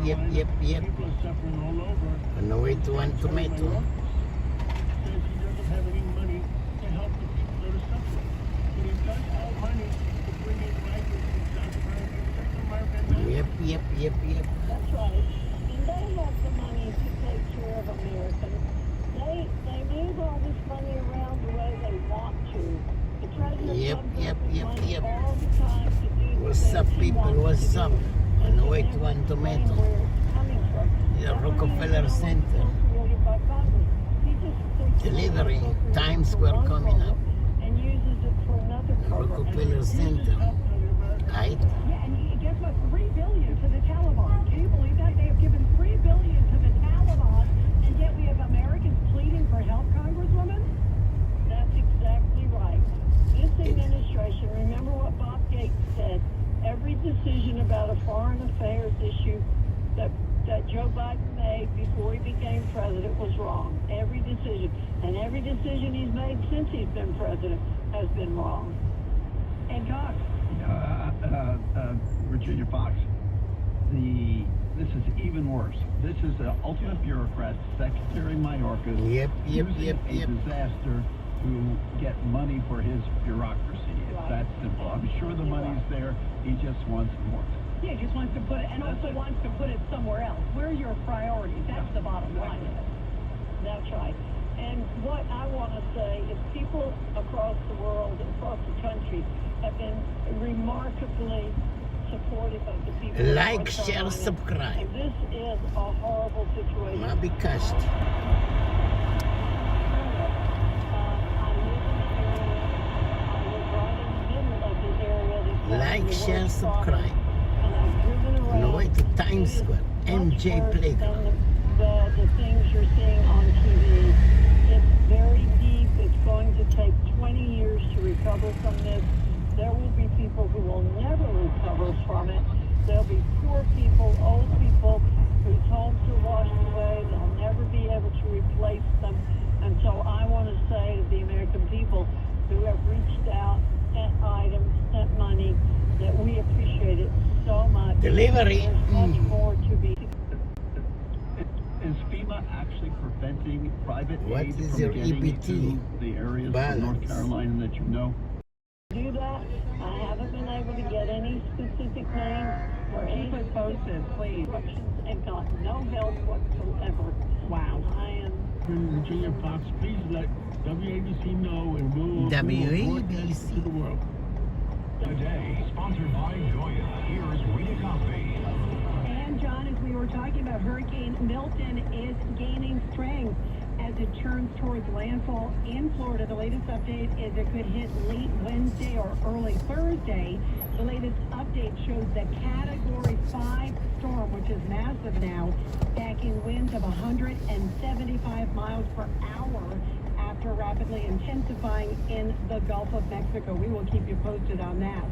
Yep. People are suffering all over. On the way to one tomato. Says he doesn't have any money to help the people that are suffering. But he does have money to bring in migrants from South America and Central America. Yep. That's right. And they have the money to take care of Americans. They move all this money around the way they want to. The president Yep. all the time to do What's up, people? What's up? On the way to one tomato. The Rockefeller Center. Delivery. Times Square coming up. And uses it for another Rockefeller Center. Right? Yeah, and guess what? $3 billion to the Taliban. Can you believe that? They have given $3 billion to the Taliban, and yet we have Americans pleading for help, Congresswoman? That's exactly right. This administration, remember what Bob Gates said, every decision about a foreign affairs issue that Joe Biden made before he became president was wrong. Every decision. And every decision he's made since he's been president has been wrong. And God. Virginia Fox, this is even worse. This is the ultimate bureaucrat, Secretary Mayorkas, Yep. using a disaster to get money for his bureaucracy. It's that simple. I'm sure the money's there. He just wants more. Yeah, he just wants to put it, and also wants to put it somewhere else. Where are your priorities? That's the bottom line. That's right. And what I want to say is people across the world, across the country, have been remarkably supportive of the people. Like, share, subscribe. And this is a horrible situation. Ma bikasht. Like, share, subscribe. On the way to Times Square, MJ Playground. The things you're seeing on TV, it's very deep. It's going to take 20 years to recover from this. There will be people who will never recover from it. There'll be poor people, old people whose homes are washed away. They'll never be able to replace them. And so I want to say to the American people who have reached out, sent items, sent money, that we appreciate it so much. Delivery. There's much more to be. Is FEMA actually preventing private What aid is from your getting EBT into the areas of North balance? Carolina that you know? Do that. I haven't been able to get any specific name or any Keep us posted, please. instructions and got no help whatsoever. Wow. I am. Virginia Fox, please let WABC know and we'll report this to the world. Today, sponsored by Goya. Here's Rita Cosby. And John, as we were talking about, Hurricane Milton is gaining strength as it turns towards landfall in Florida. The latest update is it could hit late Wednesday or early Thursday. The latest update shows the Category 5 storm, which is massive now, stacking winds of 175 miles per hour after rapidly intensifying in the Gulf of Mexico. We will keep you posted on that.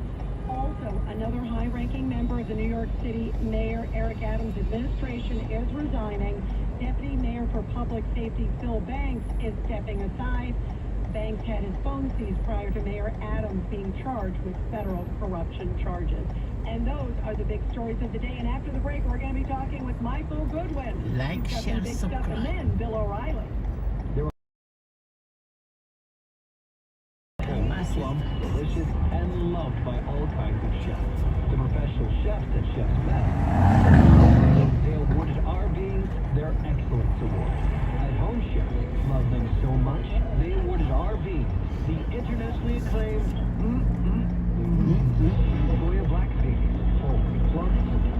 Also, another high-ranking member of the New York City Mayor Eric Adams' administration is resigning. Deputy Mayor for Public Safety Phil Banks is stepping aside. Banks had his phone seized prior to Mayor Adams being charged with federal corruption charges. And those are the big stories of the day. And after the break, we're going to be talking with Michael Goodwin. Like, He's got share, some big stuff. And subscribe. then Bill O'Reilly. Plump, delicious, and loved by all kinds of chefs. The professional chefs at Chef's Best. They awarded our beans their Excellence Award. At Home Chefs love them so much, they awarded our beans the internationally acclaimed Goya Black Beans. Full, plump,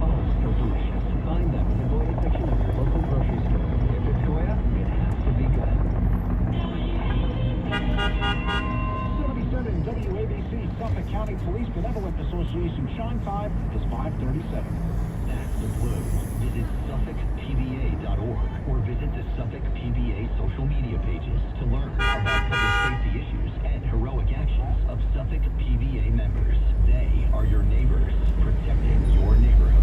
oh, so delicious. Find them in the Goya section of your local grocery store. If it's Goya, it has to be good. 77 WABC Suffolk County Police Benevolent Association Shine Time is 5:37. That's the blues. Visit SuffolkPBA.org or visit the Suffolk PBA social media pages to learn about public safety issues and heroic actions of Suffolk PBA members. They are your neighbors, protecting your neighborhood.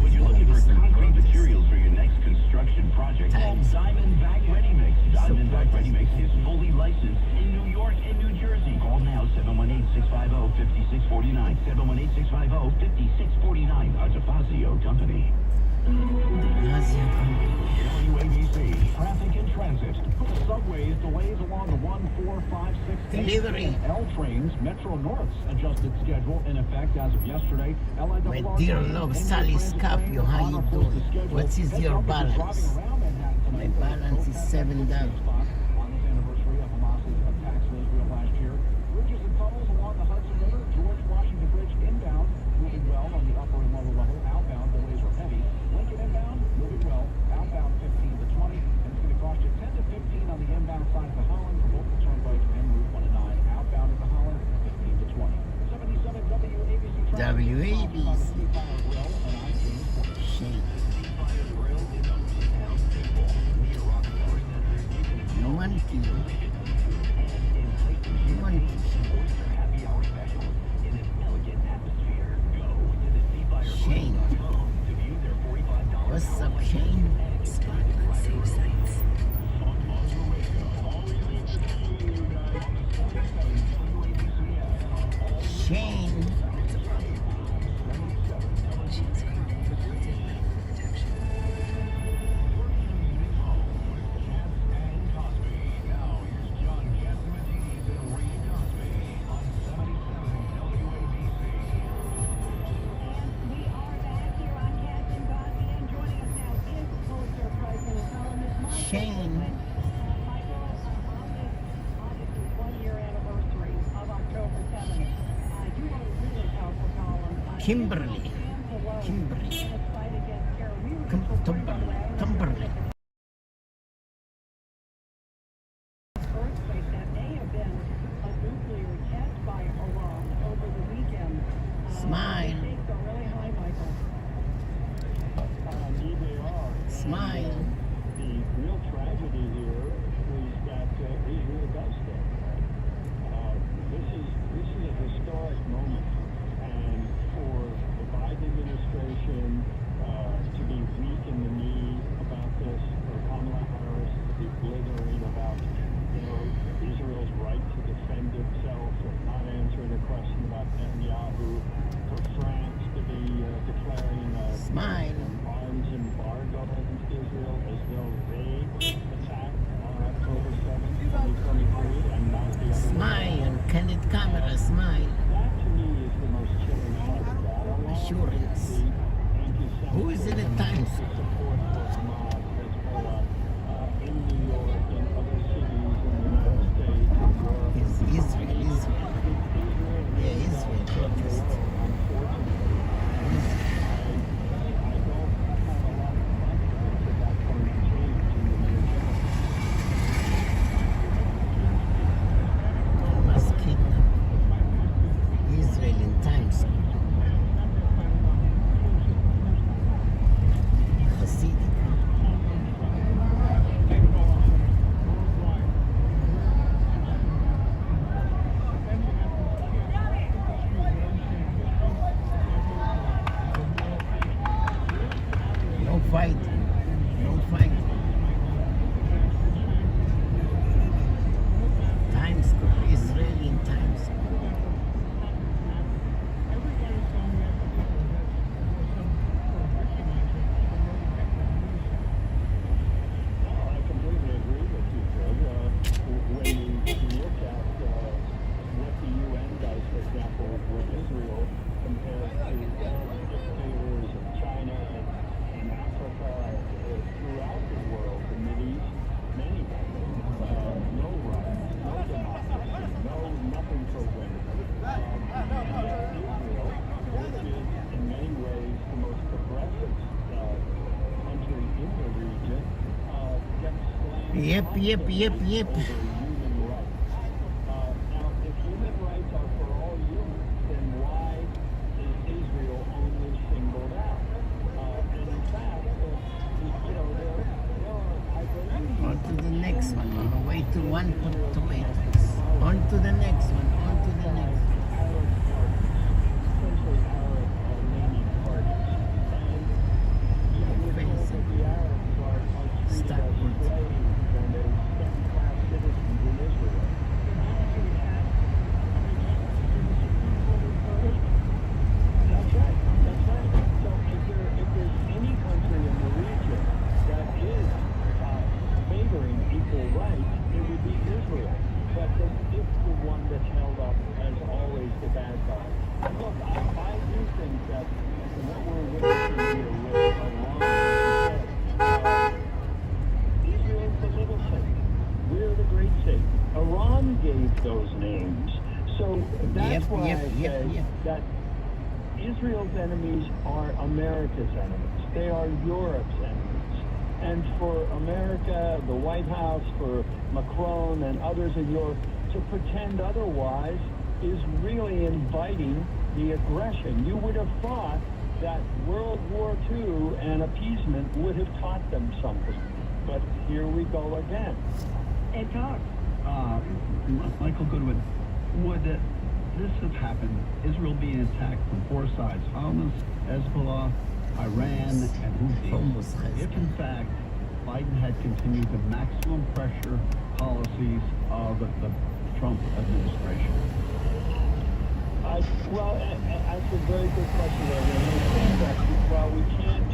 When you're looking for concrete materials for your next construction project, project called Times. Diamondback Ready Mix. Diamondback Support Ready Mix is fully licensed in New York and New Jersey. Call now 718-650-5649. 718-650-5649. A DeFazio Company. WABC. Traffic and transit. Subways delays along the 1, 4, 5, 6, 8, Delivery. and L trains. Metro North's adjusted schedule in effect as of yesterday. My dear love, Sally Scapio, how you doing? What is your balance? My balance is $7. On this anniversary of Hamas's attacks in Israel last year. Bridges and tunnels along the Hudson River. George Washington Bridge inbound moving well on the upper and lower level. Outbound delays are heavy. Lincoln inbound moving well. Outbound 15 to 20. And it's going to cost you 10 to 15 on the inbound side of the Holland for both the Turnpike and Route 1 and 9. Outbound at the Holland 15 to 20. 77 WABC traffic. WABC. Grill and I James Point. Shame. Monkey. Monkey. Shane. What's up, Shane? Shane. We are back here on Cats and Cosby, and joining us now is Pulitzer Prize winner columnist Michael Shane. Goodwin. Michael, on this 1-year anniversary of October 7th, you wrote a really powerful column. Kimberly. Stands alone Kimberly. in the fight against terror. We were just reporting on Kimberly. earthquake that may have been a nuclear test by Iran over the weekend. Smile. The stakes are really high, Michael. Indeed they are. Smile. The real tragedy here is that Israel does stay. This is a historic moment, and for the Biden administration to be weak in the knee about this, for Kamala Harris to be blithering about Israel's right to defend itself and not answering a question about Netanyahu, for France to be declaring Smile. arms embargo against Israel as though they attacked on October 7th, 2023, and not the other way. Smile. Candid camera. Smile. That to me is the most chilling part of that. Along Assurance. with the anti-Semitism Who is in the Times? the support for Hamas, Hezbollah, in New York and other cities in the United States and Europe. Is Israel. Israel Yeah, Israel. Protest. unfortunately. I don't have a lot of confidence that that's going to change in the near term. Thomas Kingdom. Israel in Times Square. Hasidic. No fighting. No fighting. Times Square. Israeli in Times Square. I completely agree with you, Greg. When you look at what the UN does, for example, with Israel compared to dictators of China and Africa, throughout the world, the Mideast, many no rights, no democracy, nothing for women. Israel, which is in many ways the most progressive country in the region, gets slammed Yep. over human rights. Now, if human rights are for all humans, then why is Israel only singled out? And in fact, there are, I believe, On to the next one. On the way to 1 tomatoes. On to the next one. On to the next one. Arab parties, essentially Arab-leaning parties. And yet we're told that the Arabs are treating Trump gave those names. So that's Yep, why yep, I yep, say yep. that Israel's enemies are America's enemies. They are Europe's enemies. And for America, the White House, for Macron and others in Europe to pretend otherwise is really inviting the aggression. You would have thought that World War II and appeasement would have taught them something. But here we go again. Ed Cox. Michael Goodwin, would this have happened, Israel being attacked from four sides, Hamas, Hezbollah, Iran, and Almost Houthis, if Hezbollah. in fact Biden had continued the maximum pressure policies of the Trump administration? Well, that's a very good question, Evan. And I think that while we can't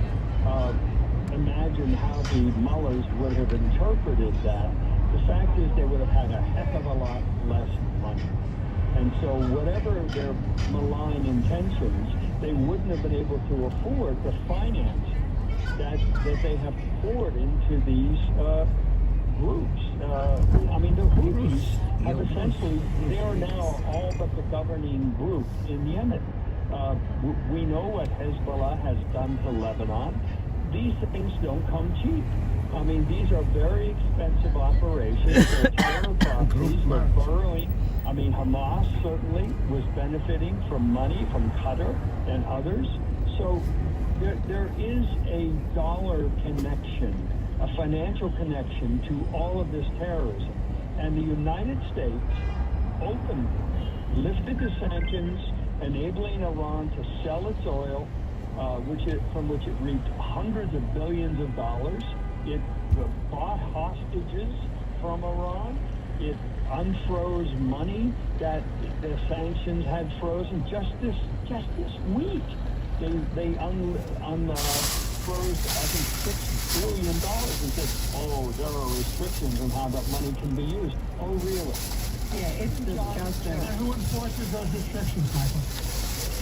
imagine how the Mullers would have interpreted that, the fact is they would have had a heck of a lot less money. And so whatever their malign intentions, they wouldn't have been able to afford the finance that they have poured into these groups. I mean, the Houthis have essentially, they are now all but the governing group in Yemen. We know what Hezbollah has done to Lebanon. These things don't come cheap. I mean, these are very expensive operations. They're terror proxies. They're burrowing. I mean, Hamas certainly was benefiting from money from Qatar and others. So there is a dollar connection, a financial connection to all of this terrorism. And the United States openly lifted the sanctions, enabling Iran to sell its oil, from which it reaped hundreds of billions of dollars. It bought hostages from Iran. It unfroze money that the sanctions had frozen just this week. They unfroze, I think, $6 billion and said, oh, there are restrictions on how that money can be used. Oh, really? Yeah, it's disgusting. Who enforces those restrictions, Michael?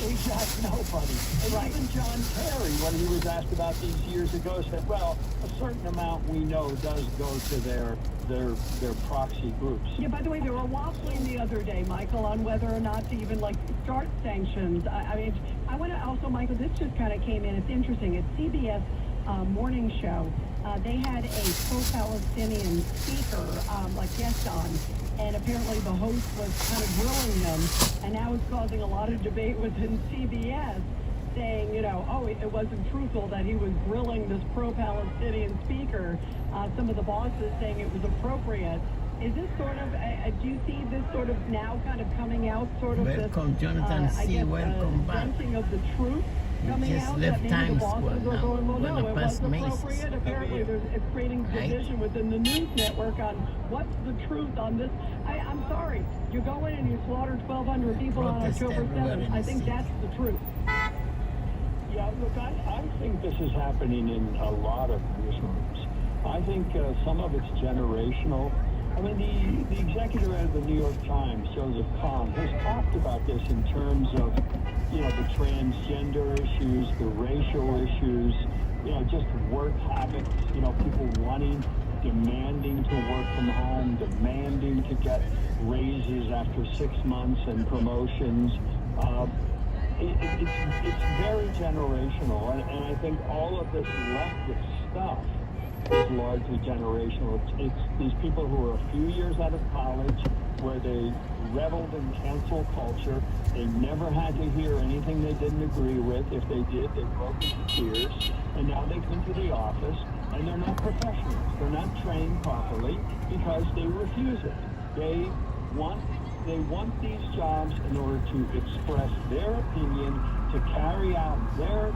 Exactly, nobody. And Right. even John Kerry, when he was asked about these years ago, said, well, a certain amount we know does go to their proxy groups. Yeah, by the way, they were waffling the other day, Michael, on whether or not to even, start sanctions. I mean, I want to also, Michael, this just kind of came in. It's interesting. It's CBS morning show. They had a pro-Palestinian speaker, guest on, and apparently the host was kind of grilling him, and now it's causing a lot of debate within CBS, saying, it wasn't truthful that he was grilling this pro-Palestinian speaker. Some of the bosses saying it was appropriate. Is this sort of, do you see this sort of now kind of coming out, sort of Welcome, this, Jonathan C. Welcome back. venting of the truth coming just out? left That maybe the Times bosses Square are now. going, well, Gonna no, it pass wasn't Macy's. appropriate. Apparently, it's creating Right. division within the news network on what's the truth on this. I'm sorry, you go in and you slaughter 1,200 people on Protest October everywhere 7th. in I the think city. that's the truth. Yeah, look, I think this is happening in a lot of newsrooms. I think some of it's generational. I mean, the executive editor of the New York Times, Joseph Kahn, has talked about this in terms of, the transgender issues, the racial issues, just work habits, people demanding to work from home, demanding to get raises after 6 months and promotions. It's very generational, and I think all of this leftist stuff is largely generational. It's these people who are a few years out of college, where they reveled in cancel culture. They never had to hear anything they didn't agree with. If they did, they broke into tears. And now they come to the office, and they're not professionals. They're not trained properly because they refuse it. They want these jobs in order to express their opinion, to carry out their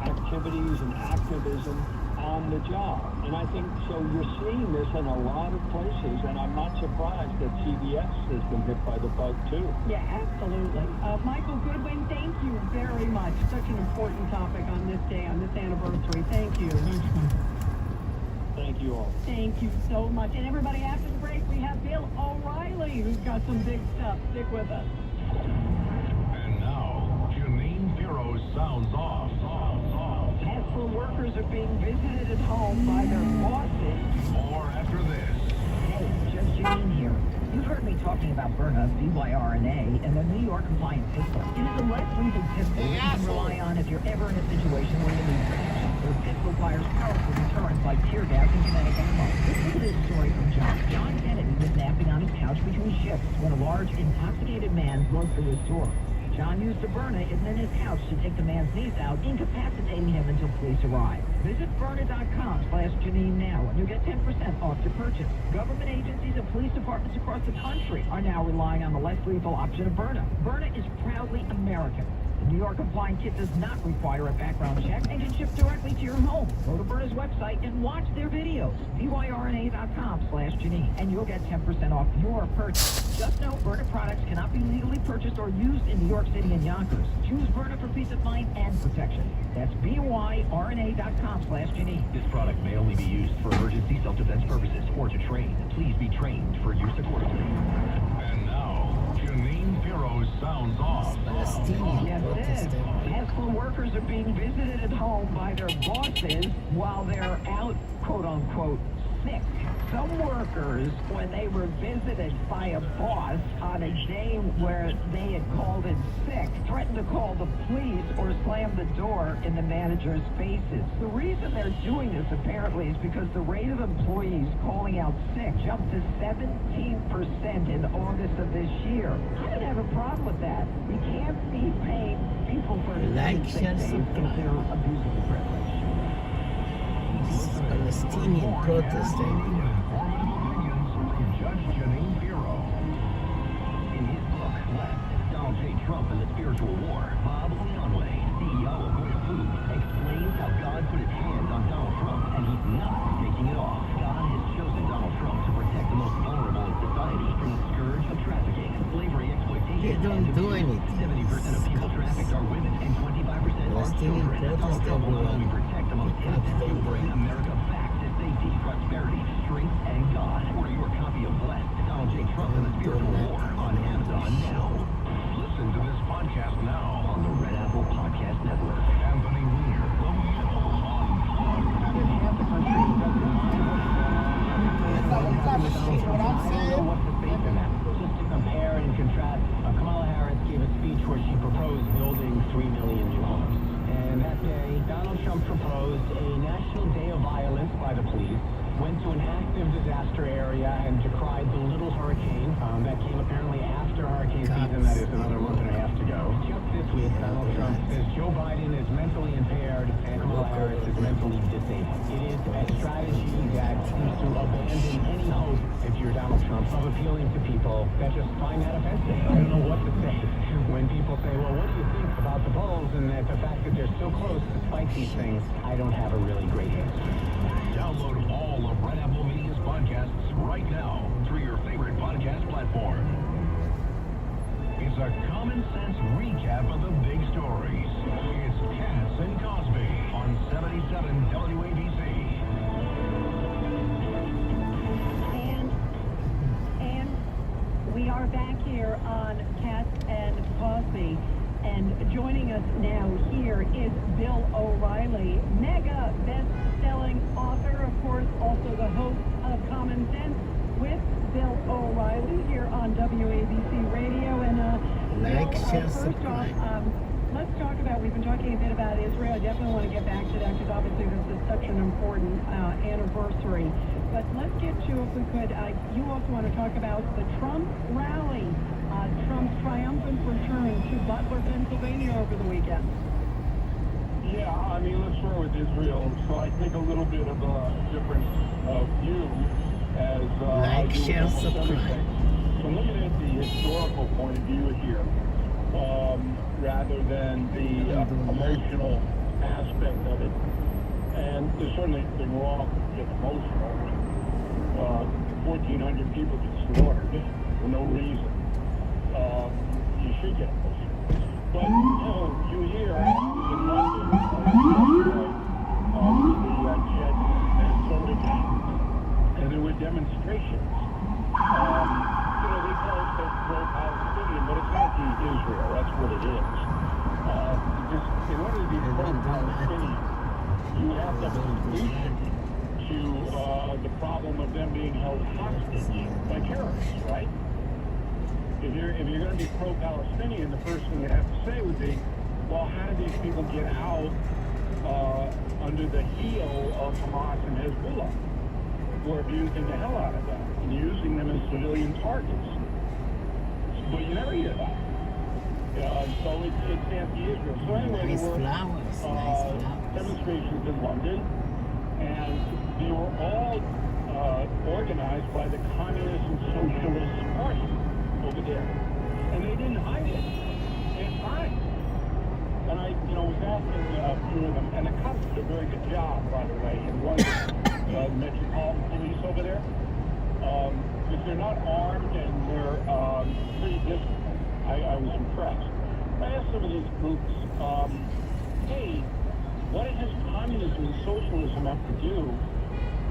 activities and activism on the job. And I think, so you're seeing this in a lot of places, and I'm not surprised that CBS has been hit by the bug too. Yeah, absolutely. Michael Goodwin, thank you very much. Such an important topic on this day, on this anniversary. Thank you. Thank you all. Thank you so much. And everybody, after the break, we have Bill O'Reilly, who's got some big stuff. Stick with us. And now, Janine Pirro sounds off. Tesla workers are being visited at home by their bosses. More after this. Hey, just Janine here. You've heard me talking about Byrna, BYRNA, and the New York compliant pistol. It is a less lethal pistol that you can rely on if you're ever in a situation where you need protection. The pistol fires powerful deterrents like tear gas and kinetic ammo. Listen to this story from John. John Kennedy was napping on his couch between shifts when a large, intoxicated man broke through his door. John used a Byrna in his couch to take the man's knees out, incapacitating him until police arrived. Visit Byrna.com/Janine now, and you'll get 10% off your purchase. Government agencies and police departments across the country are now relying on the less lethal option of Byrna. Byrna is proudly American. The New York compliant kit does not require a background check and can ship directly to your home. Go to Byrna's website and watch their videos. BYRNA.com/Janine, and you'll get 10% off your purchase. Just know Byrna products cannot be legally purchased or used in New York City and Yonkers. Choose Byrna for peace of mind and protection. That's BYRNA.com/Janine. This product may only be used for emergency self-defense purposes or to train. Please be trained for use accordingly. And now, Janine Pirro sounds off. Palestinian Yes, protesting. Tesla workers are being visited at home by their bosses while they're out, quote-unquote, sick. Some workers, when they were visited by a boss on a day where they had called in sick, threatened to call the police or slam the door in the manager's faces. The reason they're doing this, apparently, is because the rate of employees calling out sick jumped to 17% in August of this year. I don't have a problem with that. We can't be paying people for Like, sick share, days if subscribe. they're abusing the privilege. This is Palestinian protesting. Informative opinions from Judge Janine Pirro. In his book, Left, Donald J. Trump and the Spiritual War, Bob Leonway, CEO of Goya Foods, explains how God put his hand on Donald Trump and he's not taking it off. God has chosen Donald Trump to protect the most vulnerable in society from the scourge of trafficking, slavery, exploitation, They don't and do abuse. anything. 70% of people trafficked are women and 25% are Palestinian children. Donald protest Trump will not only everyone. protect the most innocent, he will bring America back to safety, prosperity, strength, and God. Order your copy of Blessed, Donald J. Trump and the Spiritual War on Amazon now. Listen to this podcast now On the Red Apple Podcast Network. Anthony Weiner, The Middle Half the country doesn't mind I don't know what to say to that. Just to compare and contrast, Kamala Harris gave a speech where she proposed building 3 million new homes. And that day, Donald Trump proposed a national day of violence by the police, went to an active disaster area and decried the little hurricane that came apparently after hurricane season, that is another month and a half to go. Just this week, Donald Trump says Joe Biden is mentally impaired and Kamala Harris is mentally disabled. It is a strategy that seems to abandon any hope, if you're Donald Trump, of appealing to people that just find that offensive. I don't know what to say when people say, well, what do you think about the polls and that the fact that they're so close despite these things? I don't have a really great answer. Download all of Red Apple Media's podcasts right now through your favorite podcast platform. It's a common sense recap of the big stories. It's Katz and Cosby on 77 WABC. And we are back here on Katz and Cosby. And joining us now here is Bill O'Reilly, mega best-selling author, of course, also the host of Common Sense with Bill O'Reilly here on WABC Radio. And Like, Bill, share, first off, subscribe. let's talk about, we've been talking a bit about Israel. I definitely want to get back to that because obviously this is such an important anniversary. But let's get to, if we could, you also want to talk about the Trump rally, Trump's triumphant return to Butler, Pennsylvania over the weekend. Yeah, I mean, let's start with Israel. So I take a little bit of a different view as Like, share, subscribe. So looking at the historical point of view here, rather than the emotional aspect of it. And there's certainly nothing wrong with getting emotional. 1,400 people get slaughtered for no reason. You should get emotional. But you hear in London the Jet and Soda Gang, and there were demonstrations. They call it pro-Palestinian, but it's anti-Israel. That's what it is. In order to be pro-Palestinian, you have to have a solution to the problem of them being held hostage by terrorists, right? if you're going to be pro-Palestinian, the first thing you have to say would be, well, how do these people get out under the heel of Hamas and Hezbollah, who are abusing the hell out of them and using them as civilian targets? But you never hear that. So it's anti-Israel. So anyway, Nice there were flowers. demonstrations in London, and they were all organized by the Communist and Socialist Party over there. And they didn't hide it. They signed. And I, was asking a few of them, and the cops did a very good job, by the way, in London, Metropolitan Police over there, because they're not armed and they're pretty disciplined. I was impressed. I asked some of these groups, hey, what does communism and socialism have to do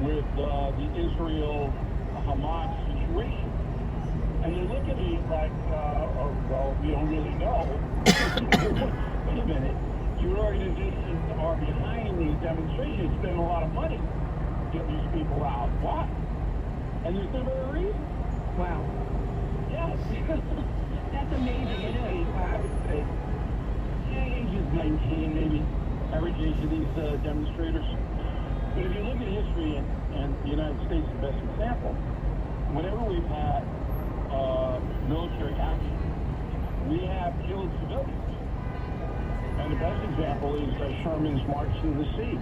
with the Israel-Hamas situation? And they look at me like, well, we don't really know. Wait a minute. Your organizations are behind these demonstrations, spending a lot of money to get these people out. Why? And there's never a reason. Wow. Yes. That's amazing. It is. I would say, age is 19, maybe, average age of these demonstrators. But if you look at history, and the United States is the best example, whenever we've had military action, we have killed civilians. And the best example is Sherman's March to the Sea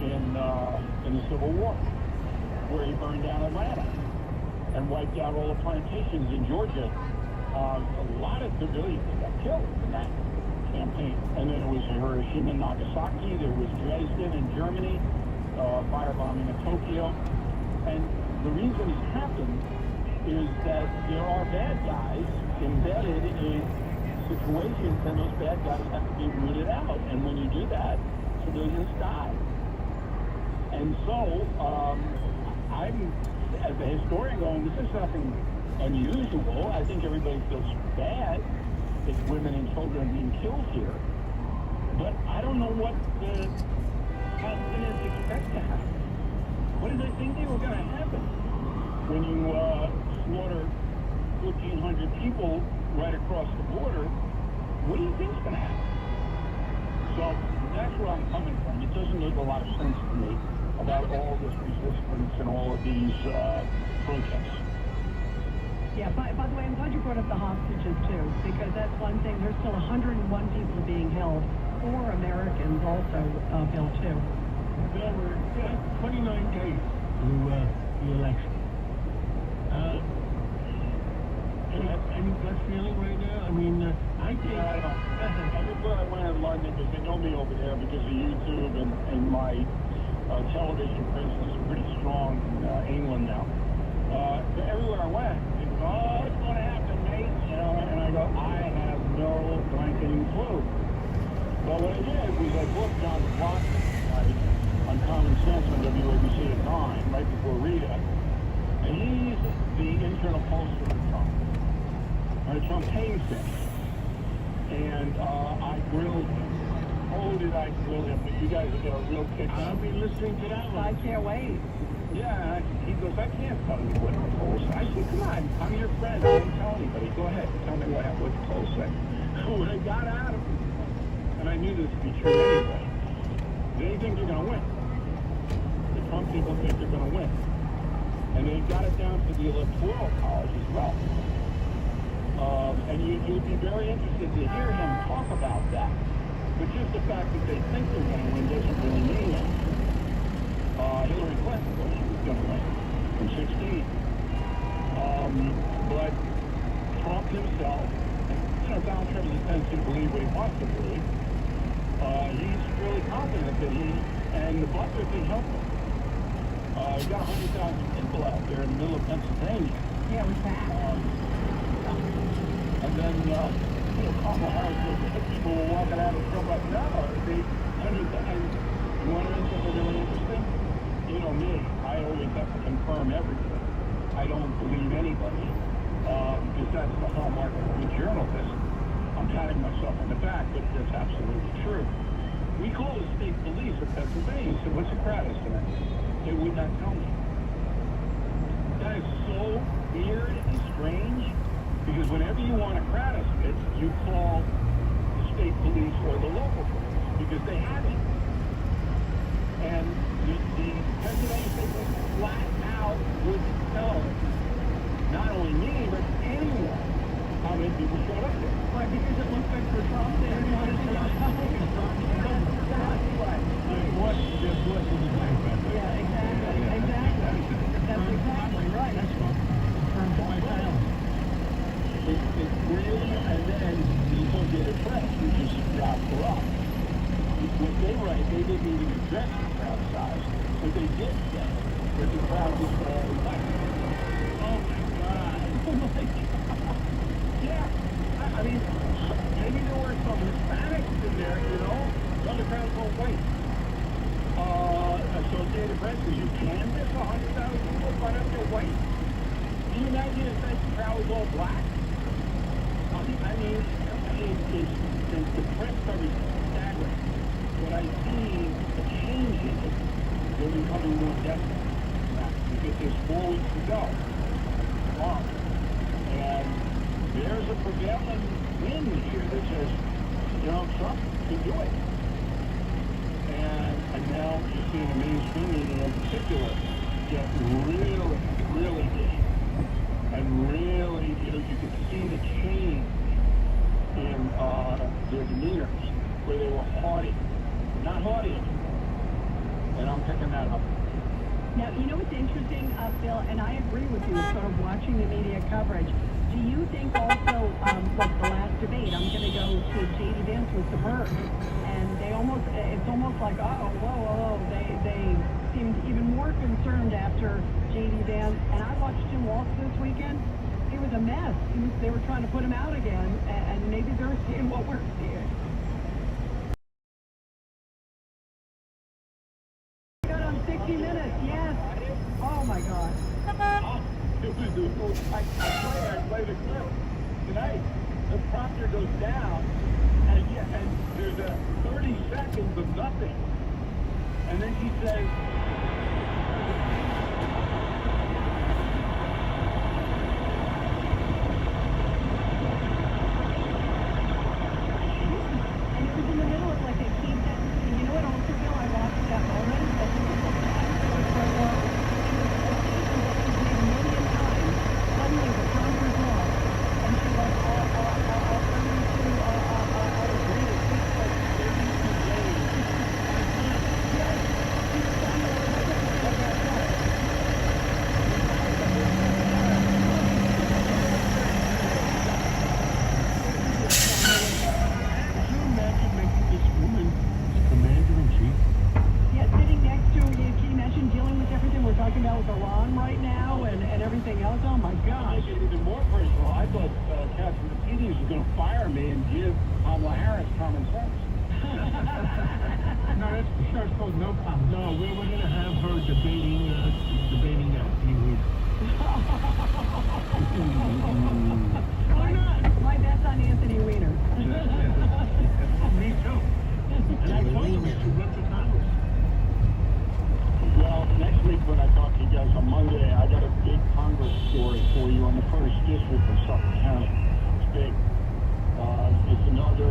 in the Civil War, where he burned down Atlanta and wiped out all the plantations in Georgia. A lot of civilians got killed in that campaign. And then it was Hiroshima and Nagasaki, there was Dresden in Germany, firebombing of Tokyo. And the reason it happened is that there are bad guys embedded in situations, and those bad guys have to be rooted out. And when you do that, civilians die. And so, I'm, as a historian, going, this is nothing unusual. I think everybody feels bad that women and children are being killed here. But I don't know what the Palestinians expect to happen. What did they think they were going to happen when you slaughter 1,400 people right across the border? What do you think's going to happen? So that's where I'm coming from. It doesn't make a lot of sense to me about all this resistance and all of these protests. Yeah, by the way, I'm glad you brought up the hostages, too, because that's one thing. There's still 101 people being held, 4 Americans also, Bill, too. There were 29 days to the election. Any gut feeling right now? I mean, I think everywhere I went in London, because they know me over there because of YouTube and my television presence is pretty strong in England now. Everywhere I went, they go, oh, what's going to happen, mate? And I go, I have no blanketing clue. Well, what I did was I booked John Block on Common Sense on WABC at 9, right before Rita. And he's the internal pollster for Trump. Trump pays him. And I grilled him. Oh, did I grill him? But you guys will get a real kick. I'll be listening to that one. I can't wait. Yeah, he goes, I can't tell you what the polls say. I said, come on, I'm your friend. I won't tell anybody. Go ahead, tell me what the polls say. When I got out of it, and I knew this to be true anyway, they think they're going to win. The Trump people think they're going to win. And they got it down to the Electoral College as well. And you'd be very interested to hear him talk about that. But just the fact that they think they're going to win doesn't really mean it. Hillary Clinton was going to win in 16. But Trump himself, Donald Trump has a tendency to believe what he wants to believe. He's really confident that he and the Butler can help him. He got 100,000 people out there in the middle of Pennsylvania. Yeah, it was bad. And then, Kamala Harris, people were walking out of Trump like, no, they 100,000. You want to know something really interesting? You know me, I always have to confirm everything. I don't believe anybody, because that's the hallmark of a good journalist. I'm patting myself on the back, but that's absolutely true. We called the state police of Pennsylvania and said, what's the crowd estimate? They would not tell me. That is so weird and strange, because whenever you want a crowd estimate, you call the state police or the local police because they have it. And the Pennsylvania State Police flat out would tell not only me, but anyone how many people showed up there. Why? Because it looks good for Trump. They didn't want to see us. Yeah, exactly. That's exactly right. It's really, and then the Associated Press, which is Rob Perot, what they write, they didn't even address the crowd size, but they did say that the crowd was all white. Oh my God. Oh my God. Yeah. I mean, maybe there were some Hispanics in there, you know, but the crowd's all white. Associated Press says you can miss 100,000 people find out they're white. Can you imagine if that crowd was all black? I mean, the press coverage is staggering. But I see a change in it. They're becoming more desperate because there's 4 weeks to go. Wow. And there's a prevailing wind here that says, you know, Trump can do it. And now you're seeing the mainstream media in particular get really, really big. And really, you know, you could see the change in their demeanors, where they were haughty, not haughty anymore. And I'm picking that up. Now, you know what's interesting, Phil, and I agree with you, sort of watching the media coverage. Do you think also, like the last debate, I'm going to go to J.D. Vance with the Burke, and they almost, it's almost like, whoa, they seemed even more concerned after J.D. Vance, and I watched him walk this weekend. It was a mess. They were trying to put him out again, and maybe they're seeing what we're seeing. Got on 60 Minutes, yes. Oh my God. I play the clip tonight. The prompter goes down, and there's a 30 seconds of nothing. And then she says, And it was in the middle of like a key sentence. And you know what also, Phil, I watched that moment. I think it was a million times. Suddenly the conference off. And she was, I'll turn you to, I'll agree to speak for 32 days. Yes. She was telling me what it was. could you imagine making this woman commander-in-chief? Yeah, sitting next to, can you imagine dealing with everything we're talking about with Iran right now and everything else? Oh my gosh. Make it even more personal. I thought Catherine Matidis was going to fire me and give Kamala Harris common sense. No, that's the show's called No Comment. No, we're going to have her debating Anthony Weiner. Why not? My bet's on Anthony Weiner. Me too. And I told you we should run for Congress. Well, next week when I talk to you guys on Monday, I got a big Congress story for you on the 1st District of Suffolk County. It's big. It's another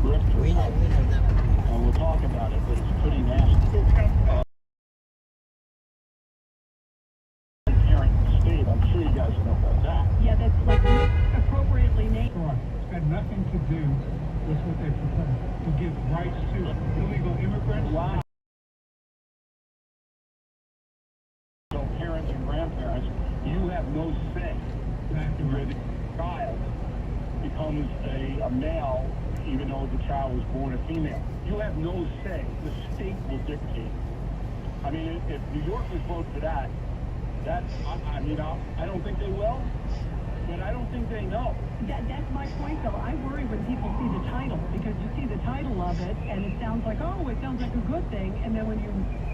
grifter. We know that. We'll talk about it, but it's pretty nasty. State, I'm sure you guys know about that. Yeah, that's like appropriately named. Sure. It's got nothing to do with what they propose. To give rights to illegal immigrants. Wow. So parents and grandparents, you have no say Exactly where right. the child becomes a male, even though the child was born a female. You have no say. The state will dictate. I mean, if New Yorkers vote for that, I don't think they will, but I don't think they know. That's my point, though. I worry when people see the title, because you see the title of it, and it sounds like, it sounds like a good thing, and then when you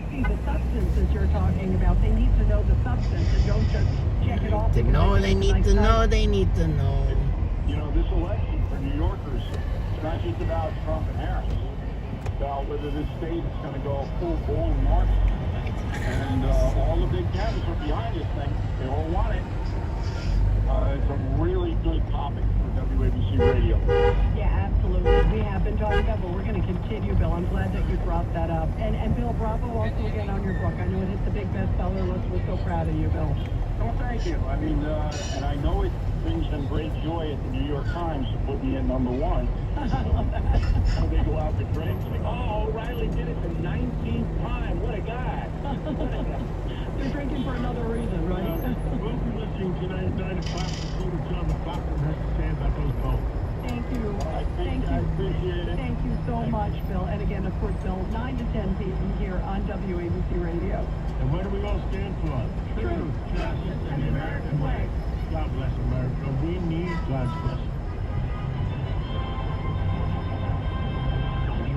see the substance that you're talking about, they need to know the substance, and don't just check it off. They know, they need to know, they need to know. You know, this election for New Yorkers, it's not just about Trump and Harris. It's about whether this state is going to go full-blown Marxist. And all the big candidates are behind this thing. They all want it. It's a really appreciate you, Bill. I'm glad that you brought that up. And Bill, bravo also again on your book. I know it hit the big bestseller list. We're so proud of you, Bill. Well, thank you. I mean, and I know it brings them great joy at the New York Times to put me in number one. I love that. So they go out for drinks, like, oh, O'Reilly did it the 19th time. What a guy. They're drinking for another reason, right? We'll be listening tonight at 9 o'clock to see what John McLaughlin has to say about those boats. Thank you. Thank you. I appreciate it. Thank you so much, Bill. And again, of course, Bill, 9 to 10 p.m. here on WABC Radio. And what do we all stand for? Truth, justice, and the American way. God bless America. We need God's blessing.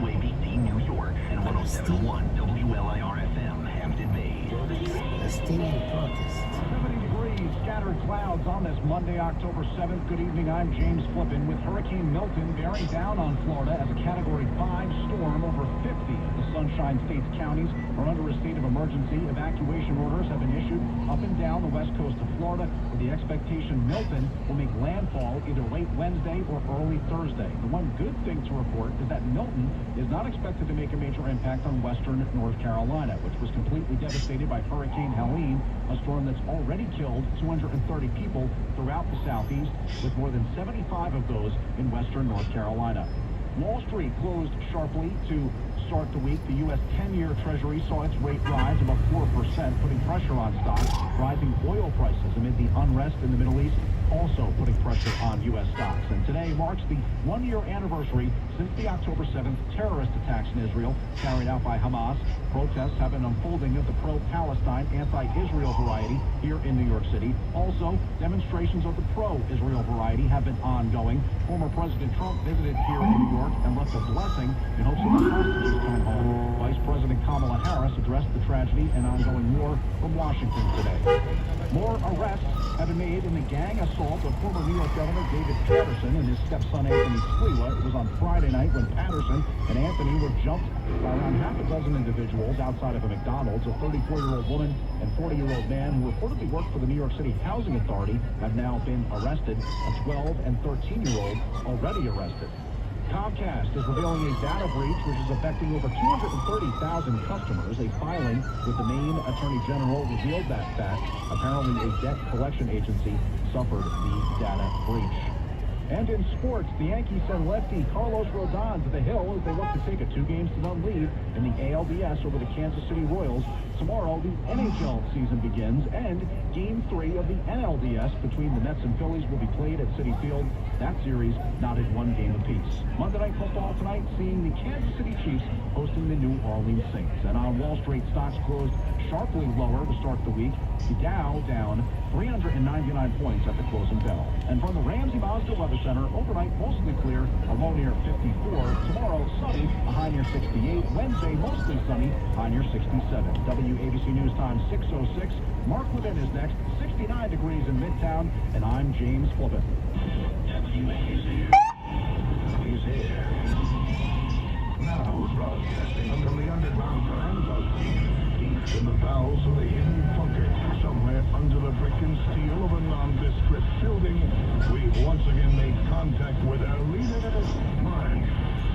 WABC New York and 107.1 WLIR-FM Hampton Bays. Palestinian protest. 70 degrees, scattered clouds on this Monday, October 7th. Good evening, I'm James Flippin with Hurricane Milton bearing down on Florida as a Category 5 storm. Over 50 of the Sunshine State's counties are under a state of emergency. Evacuation orders have been issued up and down the west coast of Florida with the expectation Milton will make landfall either late Wednesday or early Thursday. The one good thing to report is that Milton is not expected to make a major impact on western North Carolina, which was completely devastated by Hurricane Helene, a storm that's already killed 230 people throughout the southeast, with more than 75 of those in western North Carolina. Wall Street closed sharply to start the week. The U.S. 10-year Treasury saw its rate rise above 4%, putting pressure on stocks. Rising oil prices amid the unrest in the Middle East also putting pressure on U.S. stocks. And today marks the one-year anniversary since the October 7th terrorist attacks in Israel carried out by Hamas. Protests have been unfolding of the pro-Palestine, anti-Israel variety here in New York City. Also, demonstrations of the pro-Israel variety have been ongoing. Former President Trump visited here in New York and left a blessing in hopes of the hostages coming home. Vice President Kamala Harris addressed the tragedy and ongoing war from Washington today. More arrests have been made in the gang assault of former New York Governor David Paterson and his stepson Anthony Sliwa. It was on Friday night when Paterson and Anthony were jumped by around half a dozen individuals outside of a McDonald's. A 34-year-old woman and 40-year-old man who reportedly worked for the New York City Housing Authority have now been arrested. A 12 and 13-year-old already arrested. Comcast is revealing a data breach which is affecting over 230,000 customers. A filing with the Maine Attorney General revealed that fact. Apparently, a debt collection agency suffered the data breach. And in sports, the Yankees send lefty Carlos Rodon to the Hill as they look to take a 2-0 lead in the ALDS over the Kansas City Royals. Tomorrow, the NHL season begins, and Game 3 of the NLDS between the Mets and Phillies will be played at Citi Field. That series knotted 1 game apiece. Monday Night Football tonight, seeing the Kansas City Chiefs hosting the New Orleans Saints. And on Wall Street, stocks closed sharply lower to start the week. The Dow down 399 points at the closing bell. And from the Ramsey Mazda Weather Center, overnight mostly clear, a low near 54. Tomorrow, sunny, a high near 68. Wednesday, mostly sunny, high near 67. WABC News Time 6:06. Mark Levin is next, 69 degrees in Midtown, and I'm James Flippin. WABC is here. Now broadcasting from the underground times of deep in the bowels of the hidden bunker, somewhere under the brick and steel of a nondescript building, we've once again made contact with our leader, Mark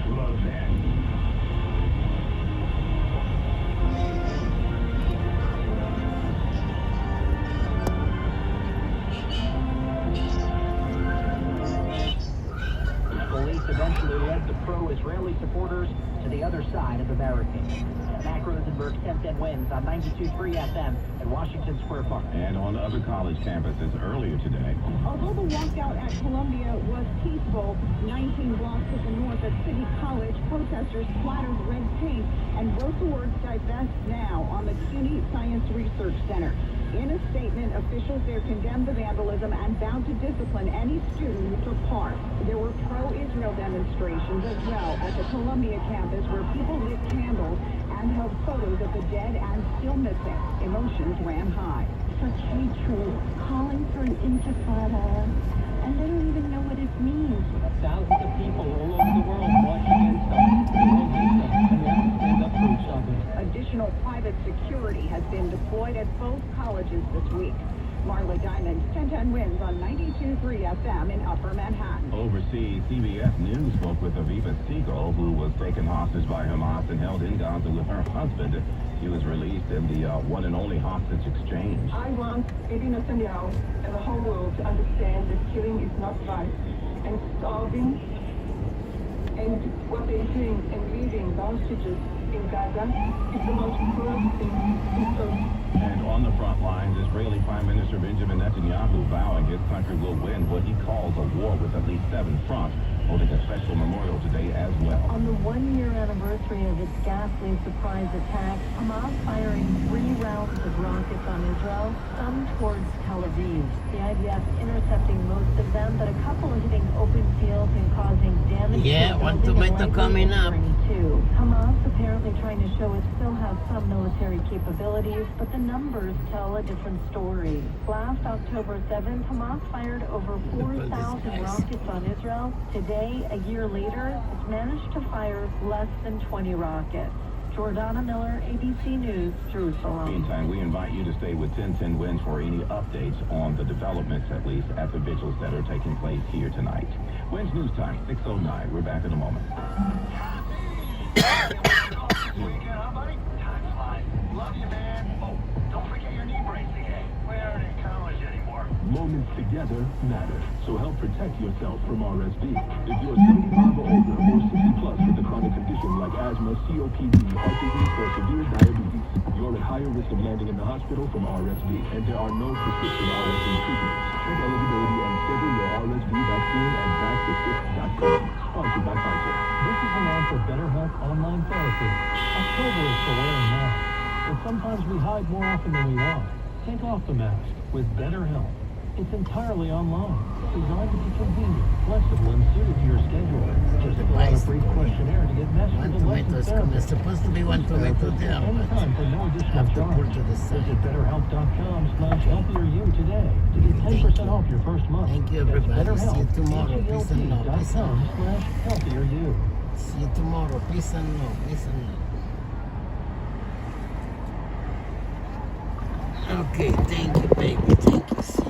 Levin. Police eventually led the pro-Israeli supporters to the other side of the barricade. Mac Rosenberg, 1010 wins on 92.3 FM at Washington Square Park. And on other college campuses earlier today. Although the walkout at Columbia was peaceful, 19 blocks to the north at City College, protesters splattered red paint and wrote the words "Divest Now" on the CUNY Science Research Center. In a statement, officials there condemned the vandalism and vowed to discipline any student who took part. There were pro-Israel demonstrations as well at the Columbia campus where people lit candles and held photos of the dead and still missing. Emotions ran high. Such hatred, calling for an intifada, and they don't even know what it means. Thousands of people all over the world march against them. They won't hate them, and we have to stand up for each other. Additional private security has been deployed at both colleges this week. Marla Diamond, 1010 wins on 92.3 FM in Upper Manhattan. Overseas, CBS News spoke with Aviva Siegel, who was taken hostage by Hamas and held in Gaza with her husband. He was released in the one and only hostage exchange. I want Bibi Netanyahu and the whole world to understand that killing is not right. And starving and what they're doing and leaving the hostages in Gaza is the most cruel thing in earth. And on the front lines, Israeli Prime Minister Benjamin Netanyahu vowing his country will win what he calls a war with at least 7 fronts, holding a special memorial today as well. On the one-year anniversary of its ghastly surprise attack, Hamas firing 3 rounds of rockets on Israel, some towards Tel Aviv. The IDF intercepting most of them, but a couple hitting open fields and causing damage. Yeah, to a one building tomato and coming up. too. Hamas apparently trying to show it still has some military capabilities, but the numbers tell a different story. Last October 7th, Hamas fired over 4,000 rockets on Israel. Today, a year later, it's managed to fire less than 20 rockets. Jordana Miller, ABC News, Jerusalem. Meantime, we invite you to stay with 1010 Wins for any updates on the developments, at least, at the vigils that are taking place here tonight. Wins News Time, 6:09. We're back in a moment. Moments together matter, so help protect yourself from RSV. If you're 75 or older or 60 plus with a chronic condition like asthma, COPD, heart disease, or severe diabetes, you're at higher risk of landing in the hospital from RSV, and there are no prescription RSV treatments. Check eligibility and schedule your RSV vaccine at vaxassist.com. Sponsored by Pfizer. This is an ad for BetterHelp Online Therapy. October is for wearing masks, but sometimes we hide more often than we want. Take off the mask with BetterHelp. It's entirely online, designed to be convenient, flexible, and suited to your schedule. Just fill out a brief questionnaire to get matched One with a tomato licensed is coming. therapist. It's supposed to be one tomato there, Anytime for no but additional have to charge. pull to the Visit side. BetterHelp.com/healthieryou today to get 10% off your first month. Thank you, That's everybody. BetterHelp, See you tomorrow. Peace and love. Peace and love. BetterHelp.com/healthieryou. See you tomorrow. Peace and love. Peace and love. Okay, thank you, baby. Thank you.